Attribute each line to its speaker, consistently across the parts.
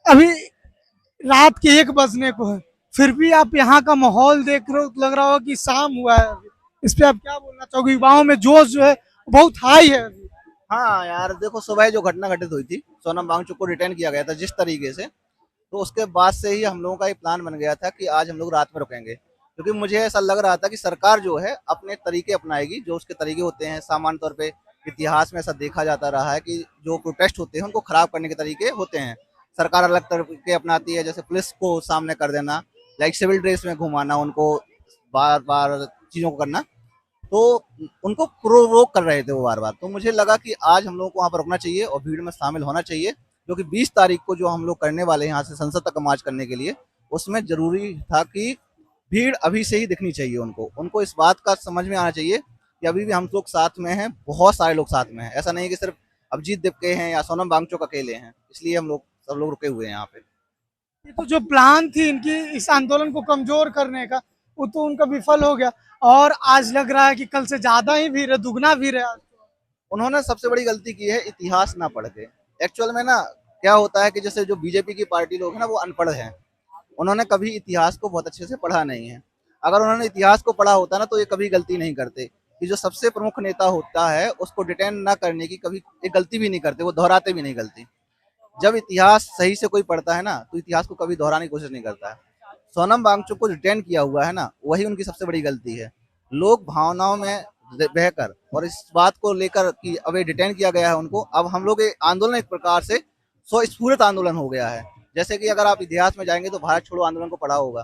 Speaker 1: अभी रात के 1 बजने को है, फिर भी आप यहाँ का माहौल देख रहे हो तो लग रहा होगा कि शाम हुआ है अभी। इस पे आप क्या बोलना चाहोगे? युवाओं में जोश जो है बहुत हाई है अभी।
Speaker 2: हाँ यार देखो, सुबह जो घटना घटित हुई थी, सोनम वांगचुक को डिटेन किया गया था जिस तरीके से, तो उसके बाद से ही हम लोगों का ये प्लान बन गया था कि आज हम लोग रात में रुकेंगे, क्योंकि मुझे ऐसा लग रहा था कि सरकार जो है अपने तरीके अपनाएगी, जो उसके तरीके होते हैं सामान्य तौर पे इतिहास में ऐसा देखा जाता रहा है कि जो प्रोटेस्ट होते हैं उनको खराब करने के तरीके होते हैं। सरकार अलग तरीके अपनाती है, जैसे पुलिस को सामने कर देना, लाइक सिविल ड्रेस में घुमाना उनको, बार बार चीजों को करना, तो उनको प्रोवोक कर रहे थे वो बार बार। तो मुझे लगा कि आज हम लोगों को वहाँ पर रुकना चाहिए और भीड़ में शामिल होना चाहिए, क्योंकि 20 तारीख को जो हम लोग करने वाले हैं यहाँ से संसद तक मार्च करने के लिए, उसमें जरूरी था कि भीड़ अभी से ही दिखनी चाहिए उनको उनको इस बात का समझ में आना चाहिए कि अभी भी हम लोग साथ में हैं, बहुत सारे लोग साथ में हैं, ऐसा नहीं कि सिर्फ अभिजीत दिपके हैं या सोनम वांगचुक अकेले हैं, इसलिए हम लोग सब लोग रुके हुए हैं यहाँ पे।
Speaker 1: ये तो जो प्लान थी इनकी इस आंदोलन को कमजोर करने का, वो तो उनका विफल हो गया। और आज लग रहा है कि कल से ज्यादा ही भीड़ है, दुगना भीड़ है आज तो।
Speaker 2: उन्होंने सबसे बड़ी गलती की है इतिहास ना पढ़ के। एक्चुअल में ना क्या होता है कि जैसे जो बीजेपी की पार्टी लोग हैं ना, वो अनपढ़ हैं, उन्होंने कभी इतिहास को बहुत अच्छे से पढ़ा नहीं है। अगर उन्होंने इतिहास को पढ़ा होता ना तो ये कभी गलती नहीं करते कि जो सबसे प्रमुख नेता होता है उसको डिटेन ना करने की कभी एक गलती भी नहीं करते, वो दोहराते भी नहीं गलती। जब इतिहास सही से कोई पढ़ता है ना तो इतिहास को कभी दोहराने की कोशिश नहीं करता है। सोनम वांगचुक को डिटेन किया हुआ है ना, वही उनकी सबसे बड़ी गलती है। लोग भावनाओं में बहकर और इस बात को लेकर कि अब ये डिटेन किया गया है उनको, अब हम लोग ये आंदोलन एक प्रकार से स्वस्फूर्त आंदोलन हो गया है। जैसे कि अगर आप इतिहास में जाएंगे तो भारत छोड़ो आंदोलन को पढ़ा होगा,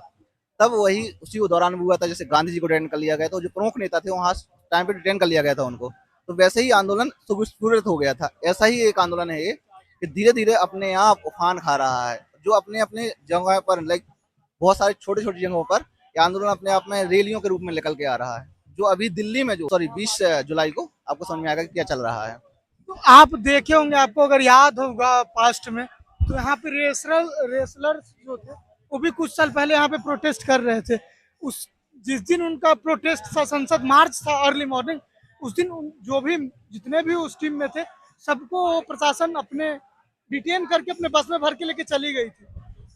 Speaker 2: तब वही उसी दौरान हुआ था, जैसे गांधी जी को डिटेन कर लिया गया था, तो जो प्रमुख नेता थे वहां टाइम पे डिटेन कर लिया गया था उनको। तो वैसे ही आंदोलन स्वस्फूर्त हो गया था, ऐसा ही एक आंदोलन है ये कि धीरे धीरे अपने आप उफान खा रहा है, जो अपने अपने जगह पर लाइक बहुत सारी छोटी छोटी जगहों पर ये आंदोलन अपने आप में रैलियों के रूप में निकल के आ रहा है। जो अभी दिल्ली में जो सॉरी 20 जुलाई को आपको समझ में आएगा कि क्या चल रहा है।
Speaker 1: तो आप देखे होंगे, आपको अगर याद होगा पास्ट में, तो यहाँ पे रेसलर्स जो थे वो भी कुछ साल पहले यहाँ पे प्रोटेस्ट कर रहे थे। उस जिस दिन उनका प्रोटेस्ट था, संसद मार्च था अर्ली मॉर्निंग, उस दिन जो भी जितने भी उस टीम में थे, सबको प्रशासन अपने डिटेन करके अपने बस में भर के लेके चली गई थी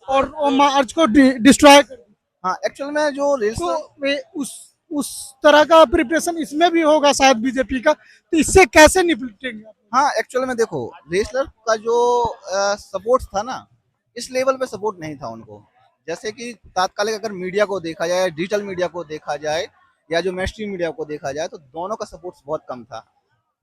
Speaker 1: और वो मार्च को डिस्ट्रॉय कर दी।
Speaker 2: हाँ एक्चुअल में जो
Speaker 1: तो
Speaker 2: रेसलर,
Speaker 1: वे उस तरह का प्रिपरेशन इसमें भी होगा शायद बीजेपी का, तो इससे कैसे निपटेंगे आप?
Speaker 2: हाँ एक्चुअल में देखो, रेसलर का जो सपोर्ट था ना, इस लेवल पे सपोर्ट नहीं था उनको। जैसे कि तात्कालिक अगर मीडिया को देखा जाए, डिजिटल मीडिया को देखा जाए या जो मेन स्ट्रीम मीडिया को देखा जाए, तो दोनों का सपोर्ट बहुत कम था।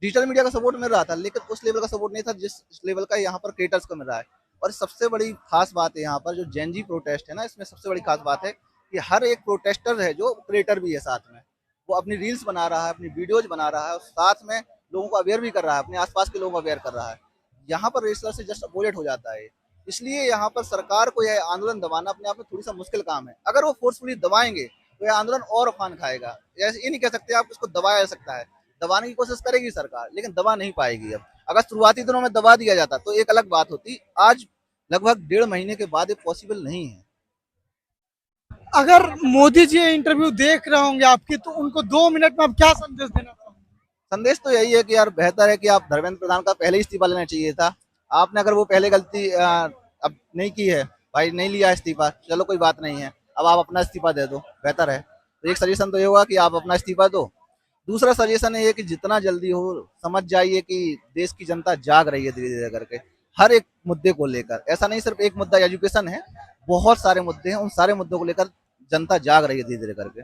Speaker 2: डिजिटल मीडिया का सपोर्ट मिल रहा था लेकिन उस लेवल का सपोर्ट नहीं था जिस लेवल का यहाँ पर क्रिएटर्स को मिल रहा है। और सबसे बड़ी खास बात है यहाँ पर जो जेनजी प्रोटेस्ट है ना, इसमें सबसे बड़ी खास बात है कि हर एक प्रोटेस्टर है जो क्रिएटर भी है साथ में, वो अपनी रील्स बना रहा है, अपनी वीडियोज बना रहा है और साथ में लोगों को अवेयर भी कर रहा है, अपने आसपास के लोगों को अवेयर कर रहा है। यहाँ पर रेसलर से जस्ट अपोजिट हो जाता है। इसलिए यहाँ पर सरकार को यह आंदोलन दबाना अपने आप में थोड़ी सा मुश्किल काम है। अगर वो फोर्सफुली दबाएंगे तो यह आंदोलन और उफान खाएगा। ये नहीं कह सकते आप इसको दबाया जा सकता है, दबाने की कोशिश करेगी सरकार लेकिन दबा नहीं पाएगी। अब अगर शुरुआती दिनों में दबा दिया जाता तो एक अलग बात होती। आज लगभग 1.5 महीने के बाद ये पॉसिबल नहीं है।
Speaker 1: अगर मोदी जी ये इंटरव्यू देख रहे होंगे आपकी, तो उनको 2 मिनट में आप क्या संदेश देना चाहोगे?
Speaker 2: संदेश तो यही है कि यार बेहतर है कि आप धर्मेंद्र प्रधान का पहले ही इस्तीफा लेना चाहिए था। आपने अगर वो पहले गलती अब नहीं की है, भाई नहीं लिया इस्तीफा, चलो कोई बात नहीं है, अब आप अपना इस्तीफा दे दो, बेहतर है। तो एक सजेशन तो ये होगा कि आप अपना इस्तीफा दो। दूसरा सजेशन ये है कि जितना जल्दी हो समझ जाइए कि देश की जनता जाग रही है धीरे धीरे करके, हर एक मुद्दे को लेकर। ऐसा नहीं सिर्फ एक मुद्दा एजुकेशन है, बहुत सारे मुद्दे हैं, उन सारे मुद्दों को लेकर जनता जाग रही है धीरे धीरे करके।